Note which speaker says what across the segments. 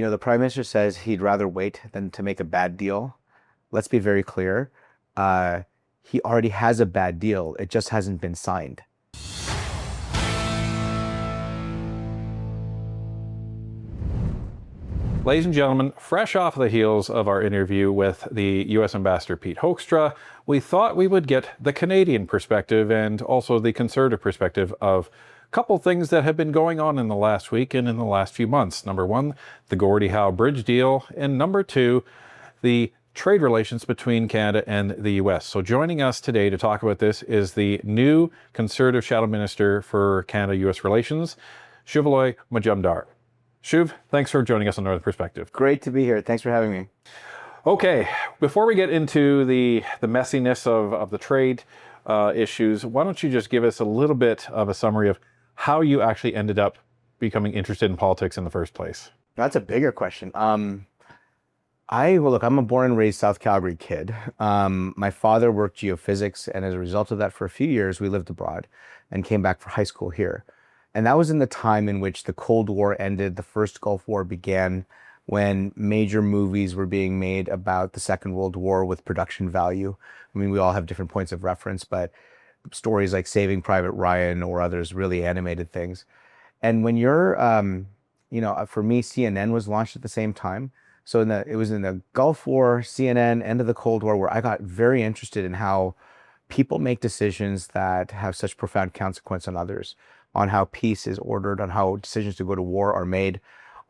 Speaker 1: The Prime Minister says he'd rather wait than to make a bad deal. Let's be very clear. Uh, he already has a bad deal. It just hasn't been signed.
Speaker 2: Ladies and gentlemen, fresh off the heels of our interview with the U.S. Ambassador Pete Hoekstra, we thought we would get the Canadian perspective and also the Conservative perspective of a couple things that have been going on in the last week and in the last few months. Number one, the Gordie Howe Bridge deal, and number two, the trade relations between Canada and the U.S. So joining us today to talk about this is the new Conservative Shadow Minister for Canada-U.S. Relations, Shuvaloy Majumdar. Shuv, thanks for joining us on Northern Perspective.
Speaker 1: Great to be here. Thanks for having me.
Speaker 2: Okay, before we get into the messiness of the trade issues, why don't you just give us a little bit of a summary of how you actually ended up becoming interested in politics in the first place?
Speaker 1: That's a bigger question. Well, look, I'm a born and raised South Calgary kid. My father worked geophysics, and as a result of that, for a few years, we lived abroad and came back for high school here. And that was in the time in which the Cold War ended, the first Gulf War began, when major movies were being made about the Second World War with production value. I mean, we all have different points of reference, but stories like Saving Private Ryan or others really animated things. And when you're, for me, CNN was launched at the same time. So it was in the Gulf War, CNN, end of the Cold War, where I got very interested in how people make decisions that have such profound consequence on others, on how peace is ordered, on how decisions to go to war are made,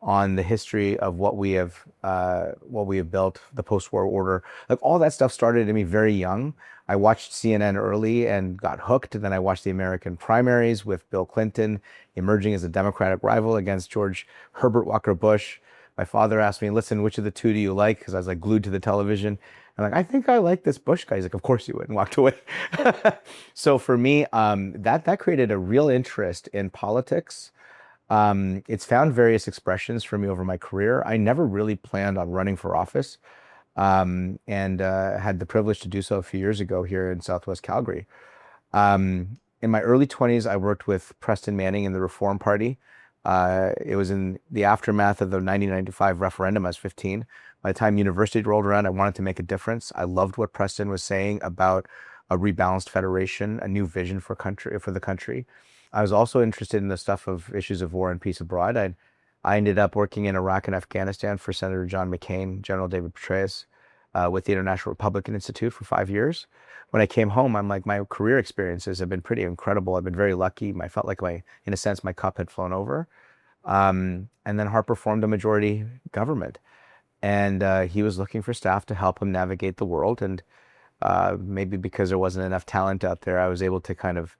Speaker 1: on the history of what we have built, the post-war order. Like all that stuff started in me very young. I watched CNN early and got hooked. Then I watched the American primaries with Bill Clinton emerging as a Democratic rival against George Herbert Walker Bush. My father asked me, listen, which of the two do you like? Because I was like glued to the television. I'm like, I think I like this Bush guy. He's like, of course you would, and walked away. So for me, that created a real interest in politics. It's found various expressions for me over my career. I never really planned on running for office, and had the privilege to do so a few years ago here in Southwest Calgary. In my early 20s, I worked with Preston Manning in the Reform Party. It was in the aftermath of the 1995 referendum. I was 15. By the time university rolled around, I wanted to make a difference. I loved what Preston was saying about a rebalanced federation, a new vision for the country. I was also interested in the stuff of issues of war and peace abroad. I ended up working in Iraq and Afghanistan for Senator John McCain, General David Petraeus, with the International Republican Institute for 5 years. When I came home, I'm like, my career experiences have been pretty incredible. I've been very lucky. I felt like in a sense, my cup had flown over. And then Harper formed a majority government, and he was looking for staff to help him navigate the world. And maybe because there wasn't enough talent out there, I was able to kind of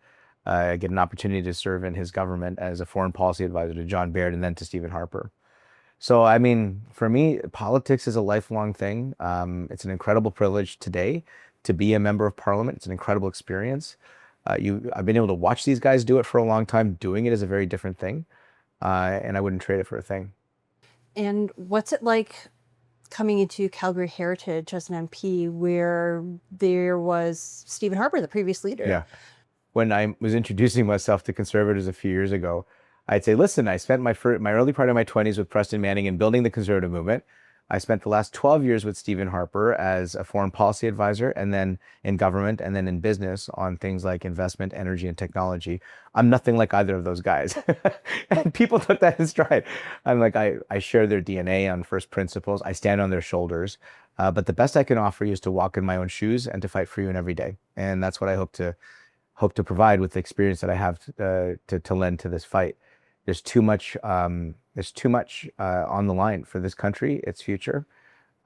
Speaker 1: get an opportunity to serve in his government as a foreign policy advisor to John Baird and then to Stephen Harper. So, I mean, for me, politics is a lifelong thing. It's an incredible privilege today to be a member of parliament. It's an incredible experience. I've been able to watch these guys do it for a long time. Doing it is a very different thing. And I wouldn't trade it for a thing.
Speaker 3: And what's it like coming into Calgary Heritage as an MP where there was Stephen Harper, the previous leader?
Speaker 1: Yeah. When I was introducing myself to Conservatives a few years ago, I'd say, listen, I spent my early part of my 20s with Preston Manning in building the Conservative movement. I spent the last 12 years with Stephen Harper as a foreign policy advisor, and then in government, and then in business on things like investment, energy, and technology. I'm nothing like either of those guys. And people took that in stride. I'm like, I share their DNA on first principles. I stand on their shoulders. But the best I can offer you is to walk in my own shoes and to fight for you in every day. And that's what I hope to provide with the experience that I have to lend to this fight. There's too much on the line for this country, its future.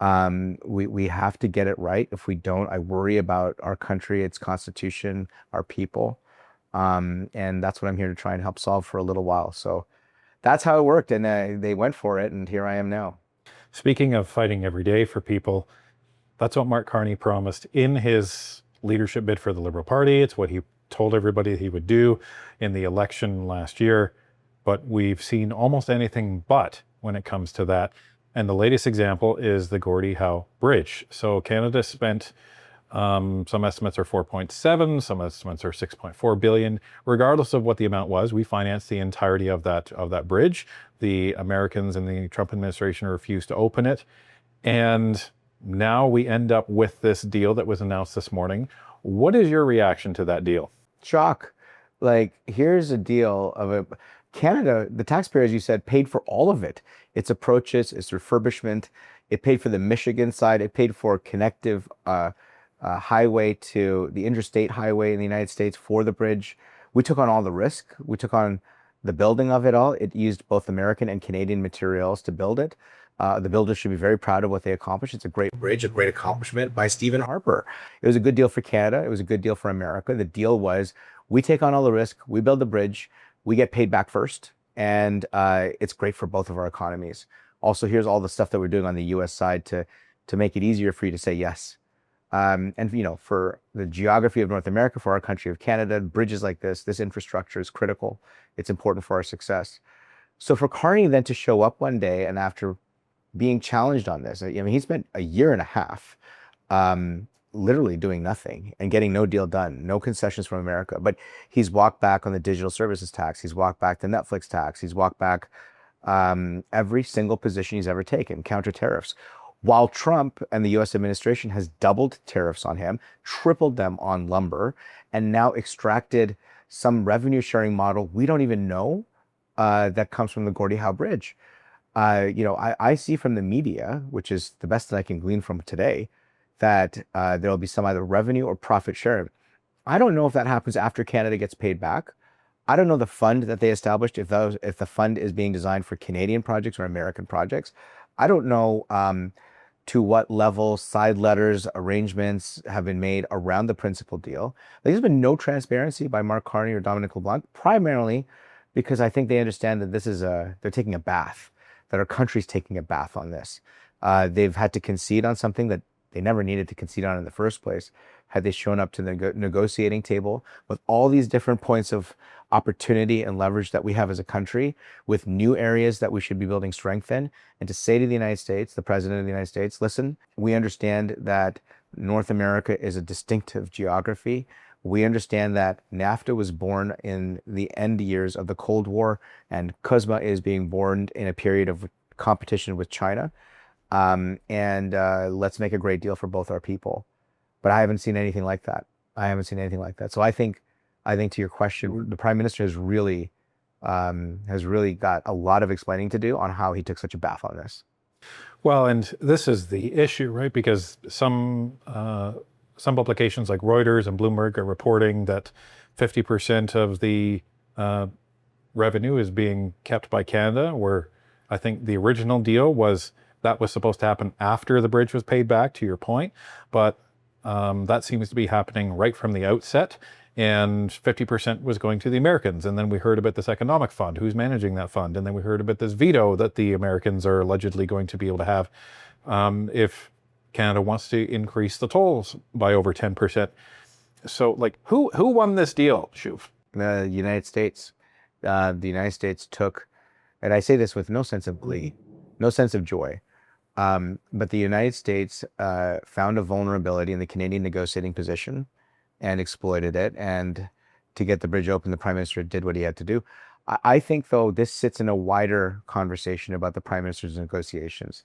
Speaker 1: We have to get it right. If we don't, I worry about our country, its constitution, our people. And that's what I'm here to try and help solve for a little while. So that's how it worked. And they went for it. And here I am now.
Speaker 2: Speaking of fighting every day for people, that's what Mark Carney promised in his leadership bid for the Liberal Party. It's what he told everybody he would do in the election last year. But we've seen almost anything but when it comes to that. And the latest example is the Gordie Howe Bridge. So Canada spent Some estimates are 4.7, some estimates are 6.4 billion. Regardless of what the amount was, we financed the entirety of that bridge. The Americans and the Trump administration refused to open it. And now we end up with this deal that was announced this morning. What is your reaction to that deal?
Speaker 1: Shock. Like, here's a deal of a Canada, the taxpayers, you said, paid for all of it. Its approaches, its refurbishment. It paid for the Michigan side. It paid for connective highway to the interstate highway in the United States for the bridge. We took on all the risk. We took on the building of it all. It used both American and Canadian materials to build it. The builders should be very proud of what they accomplished. It's a great bridge, a great accomplishment by Stephen Harper. It was a good deal for Canada. It was a good deal for America. The deal was we take on all the risk, we build the bridge, we get paid back first, and it's great for both of our economies. Also, here's all the stuff that we're doing on the U.S. side to make it easier for you to say yes. And for the geography of North America, for our country of Canada, bridges like this infrastructure is critical. It's important for our success. So for Carney then to show up one day and after being challenged on this, I mean, he spent a year and a half literally doing nothing and getting no deal done, no concessions from America. But he's walked back on the digital services tax. He's walked back the Netflix tax. He's walked back every single position he's ever taken, counter tariffs. While Trump and the US administration has doubled tariffs on him, tripled them on lumber, and now extracted some revenue sharing model we don't even know that comes from the Gordie Howe Bridge. I see from the media, which is the best that I can glean from today, that there'll be some either revenue or profit sharing. I don't know if that happens after Canada gets paid back. I don't know the fund that they established, if the fund is being designed for Canadian projects or American projects. I don't know to what level side letters, arrangements have been made around the principal deal. There's been no transparency by Mark Carney or Dominic LeBlanc, primarily because I think they understand that they're taking a bath, that our country's taking a bath on this. They've had to concede on something that they never needed to concede on in the first place. Had they shown up to the negotiating table with all these different points of opportunity and leverage that we have as a country, with new areas that we should be building strength in, and to say to the United States, the President of the United States, listen, we understand that North America is a distinctive geography. We understand that NAFTA was born in the end years of the Cold War, and CUSMA is being born in a period of competition with China. Let's make a great deal for both our people. But I haven't seen anything like that. So I think to your question, the Prime Minister has really got a lot of explaining to do on how he took such a bath on this.
Speaker 2: Well, and this is the issue, right? Because some publications like Reuters and Bloomberg are reporting that 50% of the revenue is being kept by Canada, where I think the original deal was supposed to happen after the bridge was paid back, to your point. But that seems to be happening right from the outset. And 50% was going to the Americans. And then we heard about this economic fund, who's managing that fund. And then we heard about this veto that the Americans are allegedly going to be able to have if Canada wants to increase the tolls by over 10%. So, like, who won this deal, Shuv?
Speaker 1: The United States. The United States took, and I say this with no sense of glee, no sense of joy, but the United States found a vulnerability in the Canadian negotiating position and exploited it. And to get the bridge open, the Prime Minister did what he had to do. I think, though, this sits in a wider conversation about the Prime Minister's negotiations.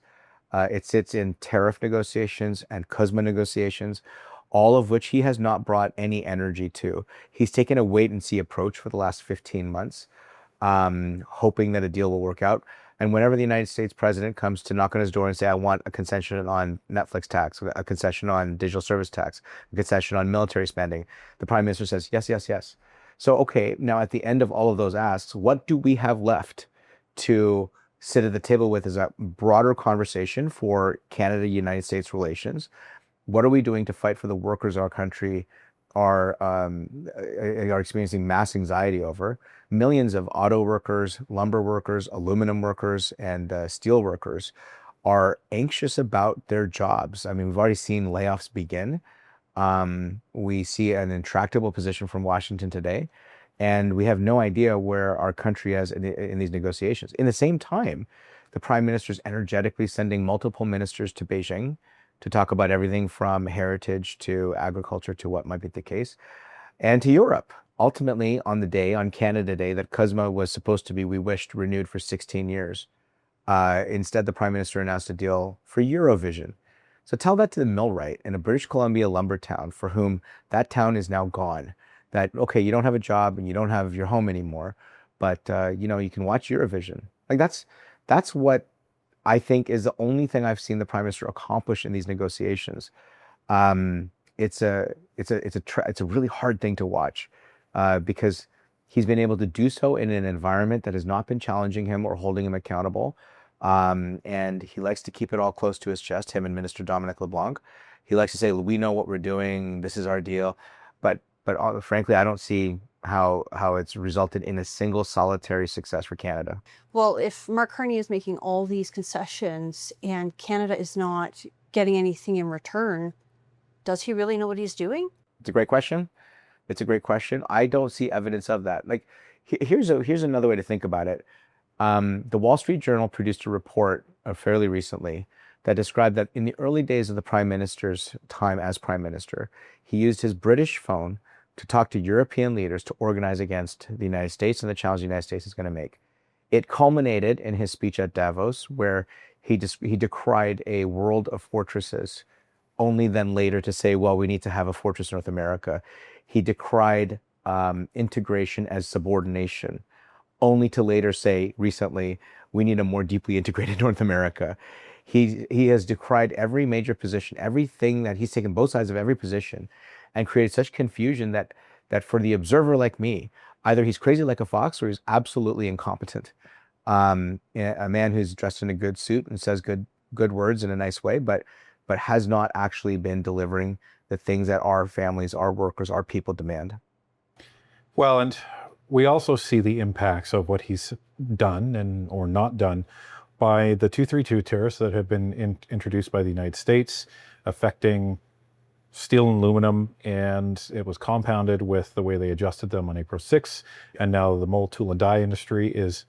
Speaker 1: It sits in tariff negotiations and CUSMA negotiations, all of which he has not brought any energy to. He's taken a wait-and-see approach for the last 15 months, hoping that a deal will work out. And whenever the United States president comes to knock on his door and say, I want a concession on Netflix tax, a concession on digital service tax, a concession on military spending, the Prime Minister says, yes, yes, yes. So, okay, now at the end of all of those asks, what do we have left to sit at the table with is a broader conversation for Canada-United States relations. What are we doing to fight for the workers our country are experiencing mass anxiety over? Millions of auto workers, lumber workers, aluminum workers, and steel workers are anxious about their jobs. I mean, we've already seen layoffs begin. We see an intractable position from Washington today, and we have no idea where our country is in these negotiations. In the same time, the Prime Minister is energetically sending multiple ministers to Beijing to talk about everything from heritage to agriculture to what might be the case, and to Europe. Ultimately, on the day, on Canada Day, that CUSMA was supposed to be, we wished, renewed for 16 years. Instead, the Prime Minister announced a deal for Eurovision. So tell that to the millwright in a British Columbia lumber town for whom that town is now gone. That, okay, you don't have a job and you don't have your home anymore, but you can watch Eurovision. Like that's what I think is the only thing I've seen the Prime Minister accomplish in these negotiations. It's a really hard thing to watch because he's been able to do so in an environment that has not been challenging him or holding him accountable. And he likes to keep it all close to his chest, him and Minister Dominic LeBlanc. He likes to say, we know what we're doing. This is our deal. But frankly, I don't see how it's resulted in a single solitary success for Canada.
Speaker 3: Well, if Mark Carney is making all these concessions and Canada is not getting anything in return, does he really know what he's doing?
Speaker 1: It's a great question. It's a great question. I don't see evidence of that. Like, here's another way to think about it. The Wall Street Journal produced a report fairly recently that described that in the early days of the Prime Minister's time as Prime Minister, he used his British phone to talk to European leaders to organize against the United States and the challenge the United States is going to make. It culminated in his speech at Davos, where he decried a world of fortresses, only then later to say, well, we need to have a fortress North America. He decried integration as subordination, only to later say recently, we need a more deeply integrated North America. He has decried every major position, everything that he's taken both sides of every position, and created such confusion that for the observer like me, either he's crazy like a fox or he's absolutely incompetent. A man who's dressed in a good suit and says good words in a nice way, but has not actually been delivering the things that our families, our workers, our people demand.
Speaker 2: Well, and we also see the impacts of what he's done or not done by the 232 tariffs that have been introduced by the United States, affecting steel and aluminum, and it was compounded with the way they adjusted them on April 6th. And now the mold, tool, and die industry is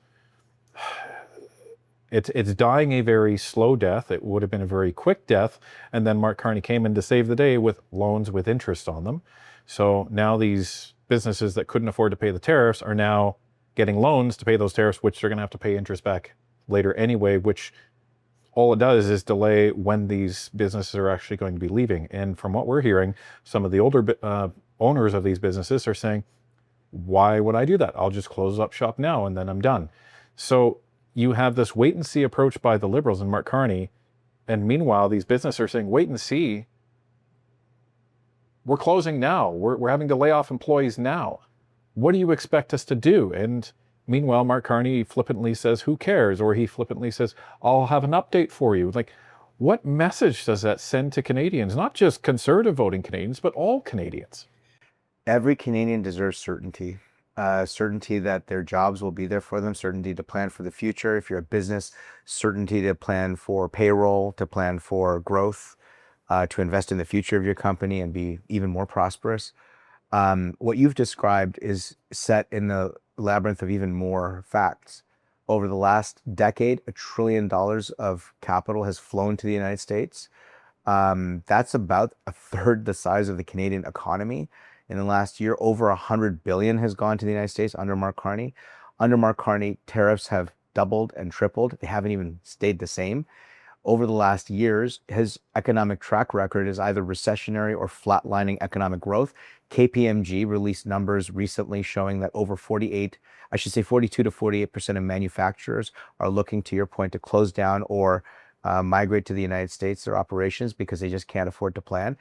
Speaker 2: it's dying a very slow death. It would have been a very quick death. And then Mark Carney came in to save the day with loans with interest on them. So now these businesses that couldn't afford to pay the tariffs are now getting loans to pay those tariffs, which they're going to have to pay interest back later anyway, which all it does is delay when these businesses are actually going to be leaving. And from what we're hearing, some of the older owners of these businesses are saying, why would I do that? I'll just close up shop now and then I'm done. So you have this wait and see approach by the Liberals and Mark Carney. And meanwhile, these businesses are saying, wait and see. We're closing now. We're having to lay off employees now. What do you expect us to do? And meanwhile, Mark Carney flippantly says, who cares? Or he flippantly says, I'll have an update for you. Like, what message does that send to Canadians? Not just conservative voting Canadians, but all Canadians.
Speaker 1: Every Canadian deserves certainty. Certainty that their jobs will be there for them, certainty to plan for the future. If you're a business, certainty to plan for payroll, to plan for growth, to invest in the future of your company and be even more prosperous. What you've described is set in the labyrinth of even more facts. Over the last decade, $1 trillion of capital has flown to the United States. That's about a third the size of the Canadian economy. In the last year, over $100 billion has gone to the United States under Mark Carney. Under Mark Carney, tariffs have doubled and tripled. They haven't even stayed the same. Over the last years, his economic track record is either recessionary or flatlining economic growth. KPMG released numbers recently showing that over 42 to 48% of manufacturers are looking, to your point, to close down or migrate to the United States, their operations, because they just can't afford to plan.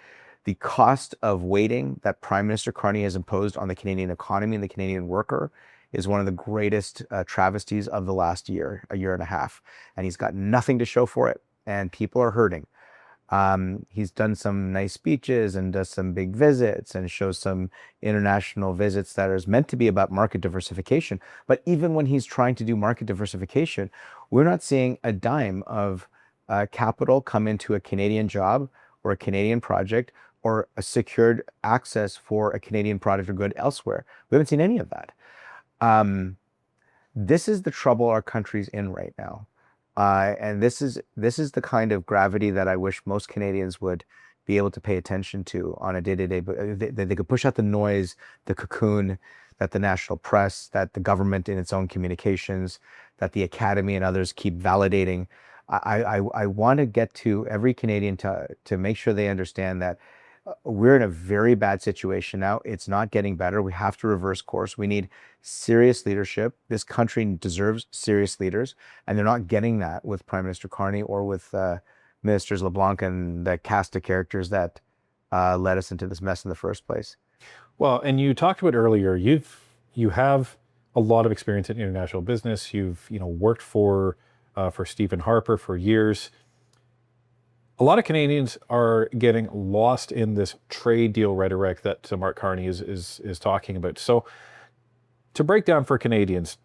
Speaker 1: The cost of waiting that Prime Minister Carney has imposed on the Canadian economy and the Canadian worker is one of the greatest travesties of the last year, a year and a half. And he's got nothing to show for it. And people are hurting. He's done some nice speeches and does some big visits and shows some international visits that are meant to be about market diversification. But even when he's trying to do market diversification, we're not seeing a dime of capital come into a Canadian job or a Canadian project or a secured access for a Canadian product or good elsewhere. We haven't seen any of that. This is the trouble our country's in right now. And this is the kind of gravity that I wish most Canadians would be able to pay attention to on a day-to-day, they could push out the noise, the cocoon that the national press, that the government in its own communications, that the academy and others keep validating. I want to get to every Canadian to make sure they understand that we're in a very bad situation now. It's not getting better. We have to reverse course. We need serious leadership. This country deserves serious leaders, and they're not getting that with Prime Minister Carney or with Ministers LeBlanc and the cast of characters that led us into this mess in the first place.
Speaker 2: Well, and you talked about earlier, you have a lot of experience in international business. You've worked for Stephen Harper for years. A lot of Canadians are getting lost in this trade deal rhetoric that Mark Carney is talking about. So, to break down for Canadians,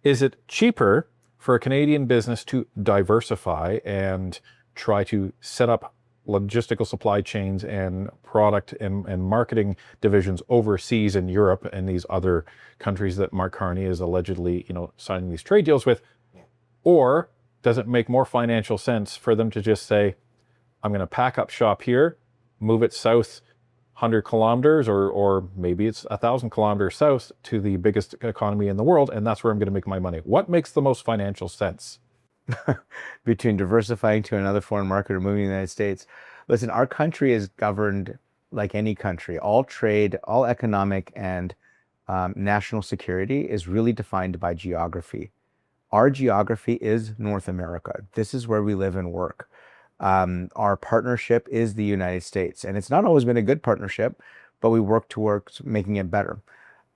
Speaker 2: is it cheaper for a Canadian business to diversify and try to set up logistical supply chains and product and marketing divisions overseas in Europe and these other countries that Mark Carney is allegedly, signing these trade deals with? Or does it make more financial sense for them to just say, I'm going to pack up shop here, move it south 100 kilometers, or maybe it's 1,000 kilometers south to the biggest economy in the world, and that's where I'm going to make my money? What makes the most financial sense?
Speaker 1: Between diversifying to another foreign market or moving to the United States. Listen, our country is governed like any country. All trade, all economic and national security is really defined by geography. Our geography is North America. This is where we live and work. Our partnership is the United States, and it's not always been a good partnership, but we work towards making it better.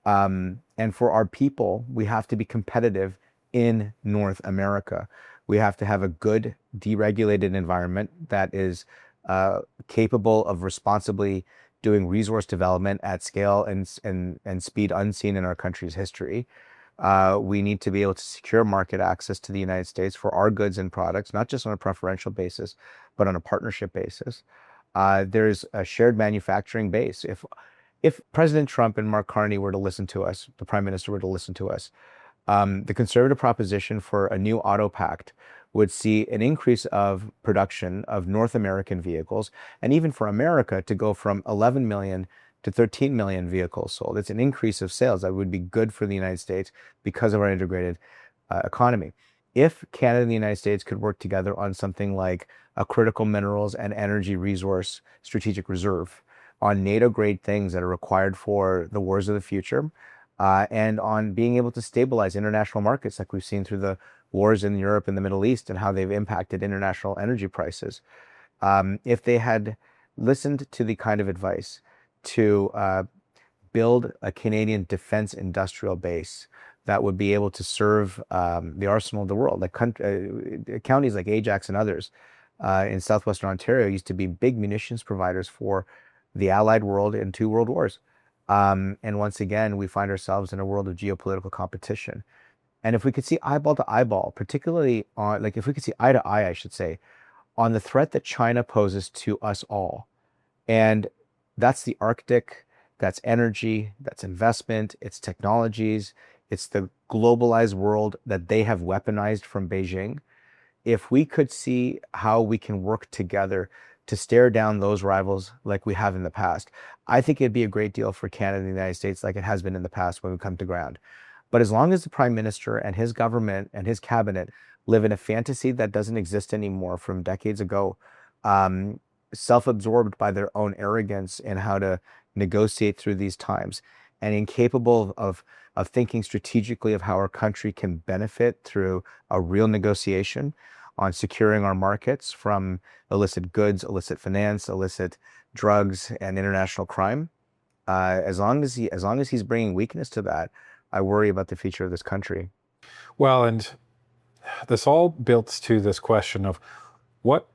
Speaker 1: And for our people, we have to be competitive in North America. We have to have a good deregulated environment that is capable of responsibly doing resource development at scale and speed unseen in our country's history. We need to be able to secure market access to the United States for our goods and products, not just on a preferential basis, but on a partnership basis. There's a shared manufacturing base. If President Trump and Mark Carney were to listen to us, the Prime Minister were to listen to us, the conservative proposition for a new auto pact would see an increase of production of North American vehicles, and even for America to go from 11 million to 13 million vehicles sold. It's an increase of sales that would be good for the United States because of our integrated economy. If Canada and the United States could work together on something like a critical minerals and energy resource strategic reserve, on NATO grade things that are required for the wars of the future, and on being able to stabilize international markets like we've seen through the wars in Europe and the Middle East and how they've impacted international energy prices. If they had listened to the kind of advice to build a Canadian defense industrial base that would be able to serve the arsenal of the world, like counties like Ajax and others in southwestern Ontario used to be big munitions providers for the Allied world in 2 world wars. And once again, we find ourselves in a world of geopolitical competition. And if we could see eyeball to eyeball, particularly on, like if we could see eye to eye, I should say, on the threat that China poses to us all, and that's the Arctic, that's energy, that's investment, it's technologies, it's the globalized world that they have weaponized from Beijing. If we could see how we can work together to stare down those rivals like we have in the past, I think it'd be a great deal for Canada and the United States like it has been in the past when we come to ground. But as long as the Prime Minister and his government and his cabinet live in a fantasy that doesn't exist anymore from decades ago, self-absorbed by their own arrogance in how to negotiate through these times, and incapable of thinking strategically of how our country can benefit through a real negotiation on securing our markets from illicit goods, illicit finance, illicit drugs, and international crime. As long as he's bringing weakness to that, I worry about the future of this country.
Speaker 2: Well, and this all builds to this question of what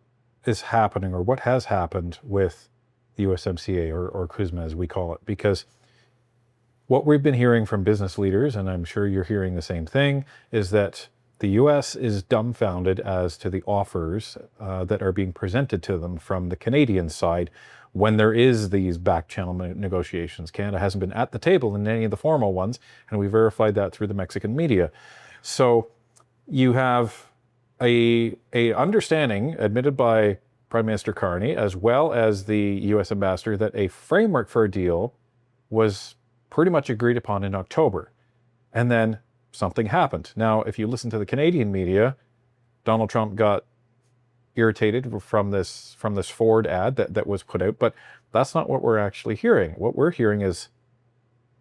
Speaker 2: is happening or what has happened with the USMCA or CUSMA as we call it, because what we've been hearing from business leaders, and I'm sure you're hearing the same thing, is that the US is dumbfounded as to the offers that are being presented to them from the Canadian side when there is these back channel negotiations. Canada hasn't been at the table in any of the formal ones, and we verified that through the Mexican media. So you have a understanding admitted by Prime Minister Carney, as well as the U.S. ambassador, that a framework for a deal was pretty much agreed upon in October. And then something happened. Now, if you listen to the Canadian media, Donald Trump got irritated from this Ford ad that was put out, but that's not what we're actually hearing. What we're hearing is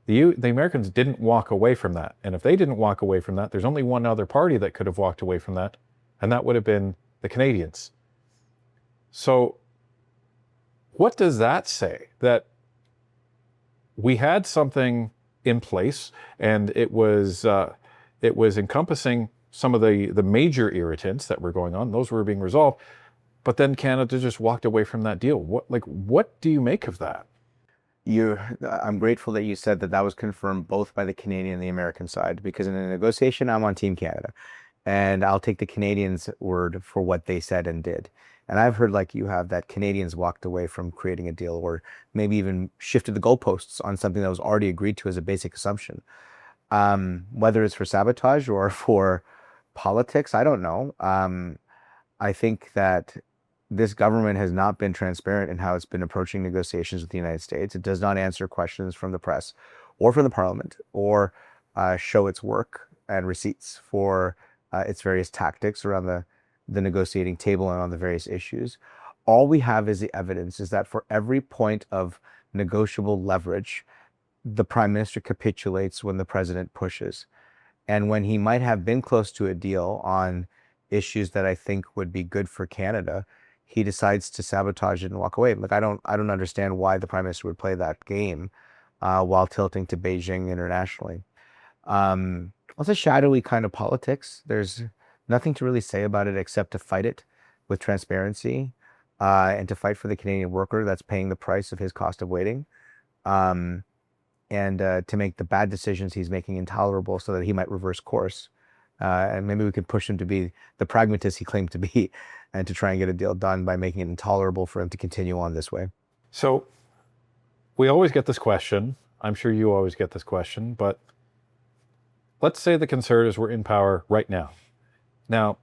Speaker 2: the Americans didn't walk away from that. And if they didn't walk away from that, there's only one other party that could have walked away from that, and that would have been the Canadians. So what does that say? That we had something in place, and it was encompassing some of the major irritants that were going on. Those were being resolved, but then Canada just walked away from that deal. What do you make of that?
Speaker 1: I'm grateful that you said that that was confirmed both by the Canadian and the American side, because in a negotiation, I'm on Team Canada, and I'll take the Canadians' word for what they said and did. And I've heard, like you have, that Canadians walked away from creating a deal, or maybe even shifted the goalposts on something that was already agreed to as a basic assumption. Whether it's for sabotage or for politics, I don't know. I think that this government has not been transparent in how it's been approaching negotiations with the United States. It does not answer questions from the press or from the parliament, or show its work and receipts for its various tactics around the negotiating table and on the various issues. All we have is the evidence is that for every point of negotiable leverage, the prime minister capitulates when the president pushes. And when he might have been close to a deal on issues that I think would be good for Canada, he decides to sabotage it and walk away. Like, I don't understand why the prime minister would play that game while tilting to Beijing internationally. It's a shadowy kind of politics. There's nothing to really say about it except to fight it with transparency, and to fight for the Canadian worker that's paying the price of his cost of waiting, and to make the bad decisions he's making intolerable so that he might reverse course. And maybe we could push him to be the pragmatist he claimed to be, and to try and get a deal done by making it intolerable for him to continue on this way.
Speaker 2: So we always get this question. I'm sure you always get this question, but let's say the Conservatives were in power right now. Now,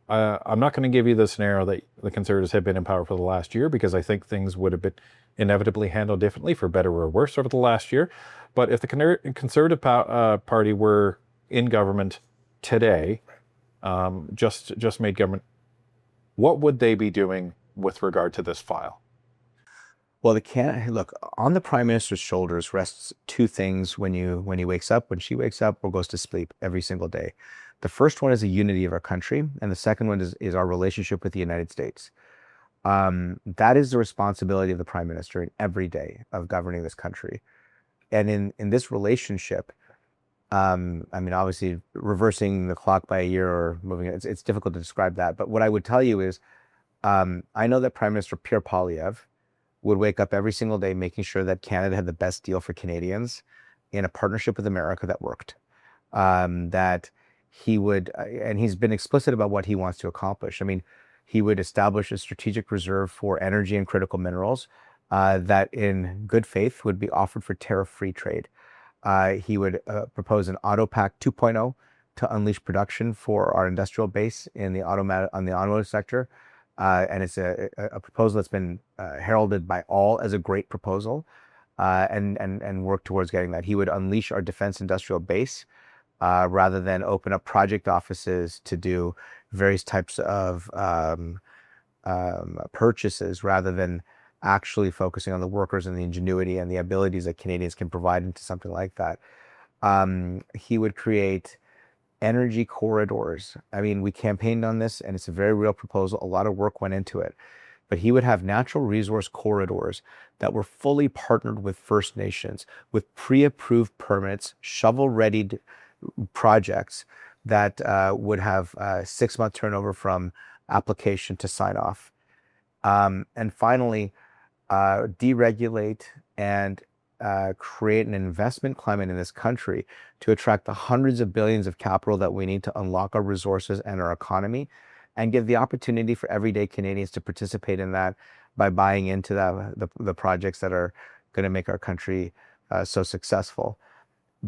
Speaker 2: I'm not going to give you the scenario that the Conservatives have been in power for the last year, because I think things would have been inevitably handled differently, for better or worse, over the last year. But if the Conservative Party were in government today, just made government, what would they be doing with regard to this file?
Speaker 1: Well, look, on the prime minister's shoulders rests two things when he wakes up, when she wakes up, or goes to sleep every single day. The first one is the unity of our country, and the second one is our relationship with the United States. That is the responsibility of the prime minister in every day of governing this country. And in this relationship, I mean, obviously, reversing the clock by a year or moving it, it's difficult to describe that. But what I would tell you is, I know that Prime Minister Pierre Poilievre would wake up every single day making sure that Canada had the best deal for Canadians in a partnership with America that worked. That he would, and he's been explicit about what he wants to accomplish. I mean, he would establish a strategic reserve for energy and critical minerals that in good faith would be offered for tariff-free trade. He would propose an Auto Pact 2.0 to unleash production for our industrial base in the automotive sector. And it's a proposal that's been heralded by all as a great proposal, and work towards getting that. He would unleash our defense industrial base rather than open up project offices to do various types of purchases, rather than actually focusing on the workers and the ingenuity and the abilities that Canadians can provide into something like that. He would create energy corridors. I mean, we campaigned on this, and it's a very real proposal. A lot of work went into it. But he would have natural resource corridors that were fully partnered with First Nations, with pre-approved permits, shovel-ready projects that would have a 6-month turnover from application to sign off. And finally, deregulate and create an investment climate in this country to attract the hundreds of billions of capital that we need to unlock our resources and our economy, and give the opportunity for everyday Canadians to participate in that by buying into the projects that are going to make our country so successful.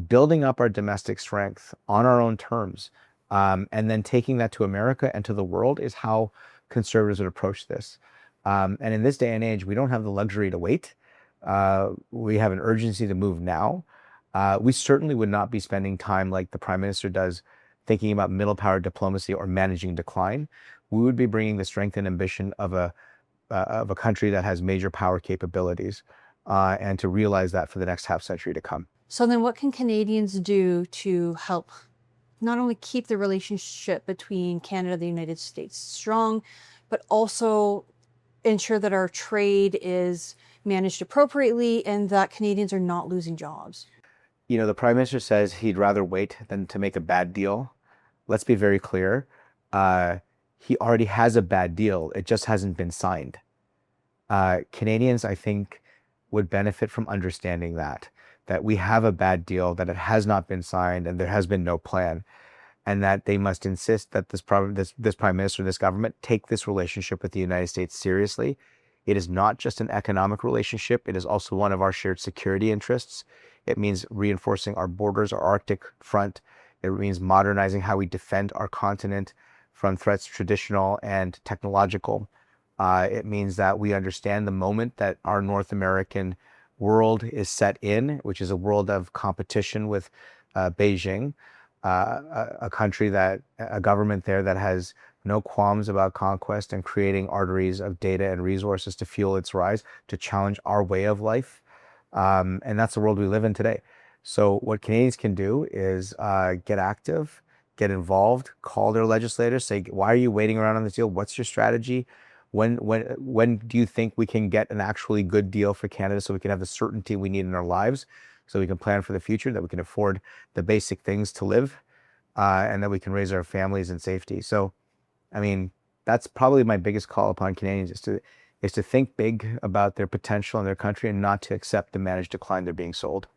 Speaker 1: Building up our domestic strength on our own terms, And then taking that to America and to the world is how conservatives would approach this. And in this day and age, we don't have the luxury to wait. We have an urgency to move now. We certainly would not be spending time like the Prime Minister does thinking about middle power diplomacy or managing decline. We would be bringing the strength and ambition of a country that has major power capabilities, and to realize that for the next half century to come.
Speaker 3: So then what can Canadians do to help not only keep the relationship between Canada and the United States strong, but also ensure that our trade is managed appropriately and that Canadians are not losing jobs?
Speaker 1: You know, the Prime Minister says he'd rather wait than to make a bad deal. Let's be very clear. He already has a bad deal. It just hasn't been signed. Canadians, I think, would benefit from understanding that we have a bad deal, that it has not been signed, and there has been no plan, and that they must insist that this Prime Minister, this government, take this relationship with the United States seriously. It is not just an economic relationship. It is also one of our shared security interests. It means reinforcing our borders, our Arctic front. It means modernizing how we defend our continent from threats, traditional and technological. It means that we understand the moment that our North American world is set in, which is a world of competition with Beijing, a country a government there that has no qualms about conquest and creating arteries of data and resources to fuel its rise, to challenge our way of life. And that's the world we live in today. So what Canadians can do is get active, get involved, call their legislators, say, why are you waiting around on this deal? What's your strategy? When do you think we can get an actually good deal for Canada so we can have the certainty we need in our lives, so we can plan for the future, that we can afford the basic things to live, and that we can raise our families in safety? So, I mean, that's probably my biggest call upon Canadians, is to think big about their potential in their country and not to accept the managed decline they're being sold.